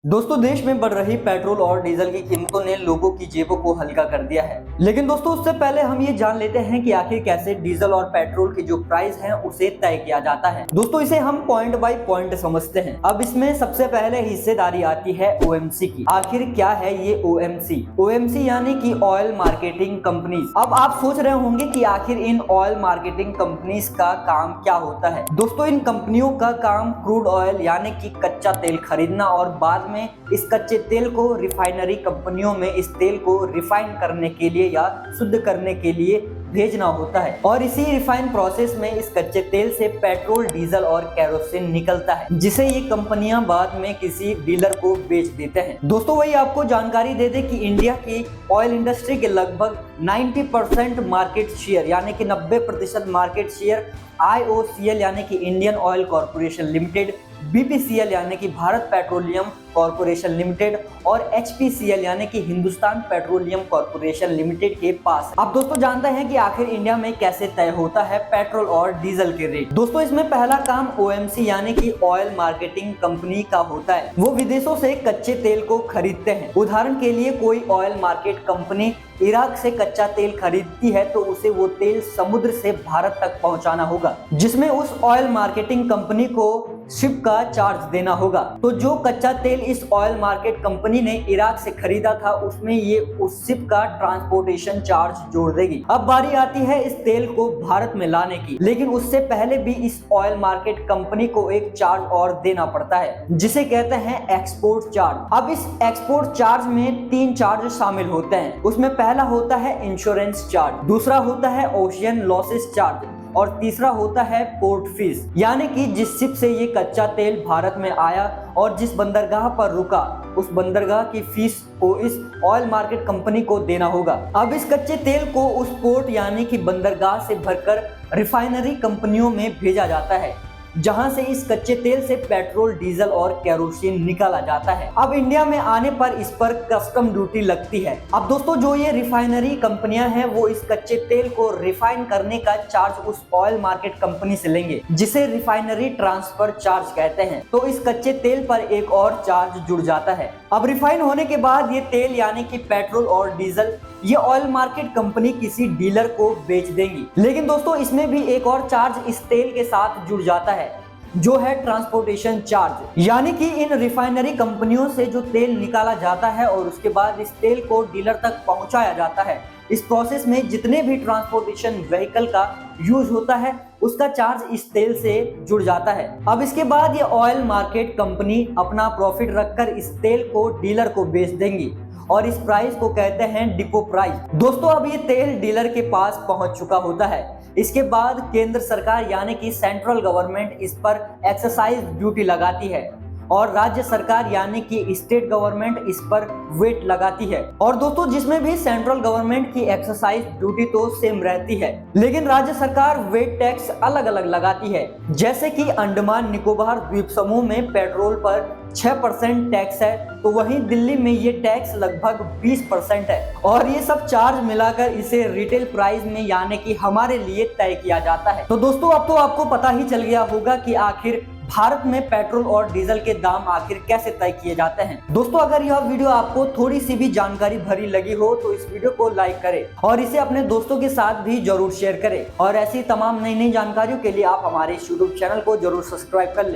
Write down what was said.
दोस्तों देश में बढ़ रही पेट्रोल और डीजल की कीमतों ने लोगों की जेबों को हल्का कर दिया है। लेकिन दोस्तों उससे पहले हम ये जान लेते हैं कि आखिर कैसे डीजल और पेट्रोल की जो प्राइस है उसे तय किया जाता है। दोस्तों इसे हम पॉइंट बाय पॉइंट समझते हैं। अब इसमें सबसे पहले हिस्सेदारी आती है ओएमसी की। आखिर क्या है ये ओएमसी? ओएमसी यानी कि ऑयल मार्केटिंग कंपनीज। अब आप सोच रहे होंगे कि आखिर इन ऑयल मार्केटिंग कंपनीज का काम क्या होता है। दोस्तों इन कंपनियों का काम क्रूड ऑयल यानी कि कच्चा तेल खरीदना और बाद में इस कच्चे तेल को रिफाइनरी कंपनियों में इस तेल को रिफाइन करने के लिए या शुद्ध करने के लिए भेजना होता है। और इसी रिफाइन प्रोसेस में इस कच्चे तेल से पेट्रोल, डीजल और केरोसिन निकलता है, जिसे ये कंपनियां बाद में किसी डीलर को बेच देते हैं। दोस्तों वही आपको जानकारी दे दे कि इंडिया की ऑयल इंडस्ट्री के लगभग 90% मार्केट शेयर यानी कि 90% मार्केट शेयर IOCL यानी कि Indian oil corporation limited, BPCL यानी कि भारत पेट्रोलियम कॉर्पोरेशन लिमिटेड और HPCL यानी कि हिंदुस्तान पेट्रोलियम कॉर्पोरेशन लिमिटेड के पास। अब दोस्तों जानते हैं कि आखिर इंडिया में कैसे तय होता है पेट्रोल और डीजल के रेट। दोस्तों इसमें पहला काम OMC यानी कि ऑयल मार्केटिंग कंपनी का होता है। वो विदेशों से कच्चे तेल को खरीदते हैं। उदाहरण के लिए कोई ऑयल मार्केट कंपनी इराक से कच्चा तेल खरीदती है तो उसे वो तेल समुद्र से भारत तक पहुंचाना होगा, जिसमें उस ऑयल मार्केटिंग कंपनी को शिप का चार्ज देना होगा। तो जो कच्चा तेल इस ऑयल मार्केट कंपनी ने इराक से खरीदा था उसमें ये उस शिप का ट्रांसपोर्टेशन चार्ज जोड़ देगी। अब बारी आती है इस तेल को भारत में लाने की, लेकिन उससे पहले भी इस ऑयल मार्केट कंपनी को एक चार्ज और देना पड़ता है, जिसे कहते हैं एक्सपोर्ट चार्ज। अब इस एक्सपोर्ट चार्ज में 3 चार्ज शामिल होते हैं। उसमें पहला होता है इंश्योरेंस चार्ज, दूसरा होता है ओशियन लॉसेस चार्ज और तीसरा होता है पोर्ट फीस, यानी कि जिस शिप से ये कच्चा तेल भारत में आया और जिस बंदरगाह पर रुका उस बंदरगाह की फीस को इस ऑयल मार्केट कंपनी को देना होगा। अब इस कच्चे तेल को उस पोर्ट यानी कि बंदरगाह से भरकर रिफाइनरी कंपनियों में भेजा जाता है, जहां से इस कच्चे तेल से पेट्रोल, डीजल और केरोसिन निकाला जाता है। अब इंडिया में आने पर इस पर कस्टम ड्यूटी लगती है। अब दोस्तों जो ये रिफाइनरी कंपनियां हैं वो इस कच्चे तेल को रिफाइन करने का चार्ज उस ऑयल मार्केट कंपनी से लेंगे, जिसे रिफाइनरी ट्रांसफर चार्ज कहते हैं। तो इस कच्चे तेल पर एक और चार्ज जुड़ जाता है। अब रिफाइन होने के बाद ये तेल यानी कि पेट्रोल और डीजल ये ऑयल मार्केट कंपनी किसी डीलर को बेच देंगी। लेकिन दोस्तों इसमें भी एक और चार्ज इस तेल के साथ जुड़ जाता है, जो है ट्रांसपोर्टेशन चार्ज। यानी कि इन रिफाइनरी कंपनियों से जो तेल निकाला जाता है और उसके बाद इस तेल को डीलर तक पहुंचाया जाता है, इस प्रोसेस में जितने भी ट्रांसपोर्टेशन व्हीकल का यूज होता है उसका चार्ज इस तेल से जुड़ जाता है। अब इसके बाद ये ऑयल मार्केट कंपनी अपना प्रॉफिट रखकर इस तेल को डीलर को बेच देंगी और इस प्राइस को कहते हैं डिपो प्राइस। दोस्तों अब ये तेल डीलर के पास पहुंच चुका होता है। इसके बाद केंद्र सरकार यानी कि सेंट्रल गवर्नमेंट इस पर एक्साइज ड्यूटी लगाती है और राज्य सरकार यानी कि स्टेट गवर्नमेंट इस पर वेट लगाती है। और दोस्तों जिसमें भी सेंट्रल गवर्नमेंट की एक्साइज ड्यूटी तो सेम रहती है, लेकिन राज्य सरकार वेट टैक्स अलग अलग लगाती है। जैसे कि अंडमान निकोबार द्वीप समूह में पेट्रोल पर 6% टैक्स है, तो वहीं दिल्ली में ये टैक्स लगभग 20% है। और ये सब चार्ज मिलाकर इसे रिटेल प्राइस में यानी कि हमारे लिए तय किया जाता है। तो दोस्तों अब तो आपको पता ही चल गया होगा कि आखिर भारत में पेट्रोल और डीजल के दाम आखिर कैसे तय किए जाते हैं। दोस्तों अगर यह वीडियो आपको थोड़ी सी भी जानकारी भरी लगी हो तो इस वीडियो को लाइक करें और इसे अपने दोस्तों के साथ भी जरूर शेयर करें। और ऐसी तमाम नई नई जानकारियों के लिए आप हमारे YouTube चैनल को जरूर सब्सक्राइब कर लें।